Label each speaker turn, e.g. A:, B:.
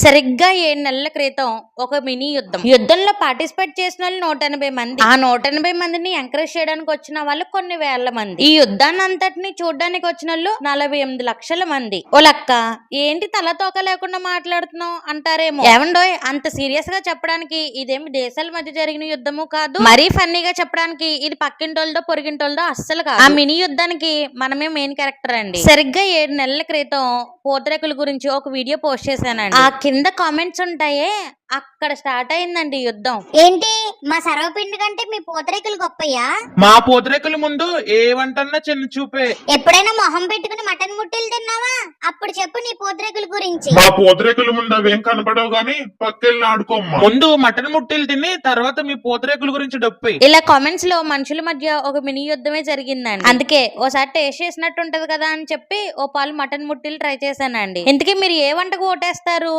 A: సరిగ్గా 7 నెలల క్రితం ఒక మినీ యుద్ధంలో పార్టిసిపేట్ చేసిన వాళ్ళు 180 మంది. ఆ 180 మందిని ఎంకరేజ్ చేయడానికి వచ్చిన వాళ్ళు కొన్ని వేల మంది. ఈ యుద్ధాన్ని అంతటిని చూడడానికి వచ్చిన వాళ్ళు 48 లక్షల మంది. ఓ లక్క ఏంటి తల తోక లేకుండా మాట్లాడుతున్నావు అంటారేమో. ఏమండోయ్, అంత సీరియస్ గా చెప్పడానికి ఇదేమి దేశాల మధ్య జరిగిన యుద్ధము కాదు, మరీ ఫన్నీగా చెప్పడానికి ఇది పక్కింటోళ్ళదో పొరిగింటోళ్ళదో అస్సలు కాదు. ఆ మినీ యుద్ధానికి మనమే మెయిన్ క్యారెక్టర్ అండి. సరిగ్గా 7 నెలల క్రితం పూతరేకుల గురించి ఒక వీడియో పోస్ట్ చేశానండి. ఆ కింద కామెంట్స్ ఉంటాయే, అక్కడ స్టార్ట్ అయిందండి యుద్ధం.
B: ఏంటి మా సర్వపిండి కంటే మీ పూతరేకులు గొప్పయ్యా?
C: మా పూతరేకుల ముందు ఏ వంటన్నా చిన్న చూపే.
B: ఎప్పుడైనా మొహం పెట్టుకుని మటన్ ముట్టెలు తిన్నావా? అప్పుడు చెప్పు నీ పూతరేకుల గురించి.
D: మా పూతరేకుల ముందు అవేం కనపడవు గాని పక్కెళ్ళి ఆడుకోమ్మా.
C: ముందు మటన్ ముట్టెలు తిని తర్వాత మీ పూతరేకుల గురించి డొప్పి.
A: ఇలా కామెంట్స్ లో మనుషుల మధ్య ఒక మినీ యుద్ధమే జరిగిందండి. అందుకే ఓసారి టేస్ట్ చేసినట్టు ఉంటది కదా అని చెప్పి ఓ పాలు మటన్ ముట్టెలు ట్రై చేశానండి. ఇంతకీ మీరు ఏ వంటకు ఓటేస్తారు?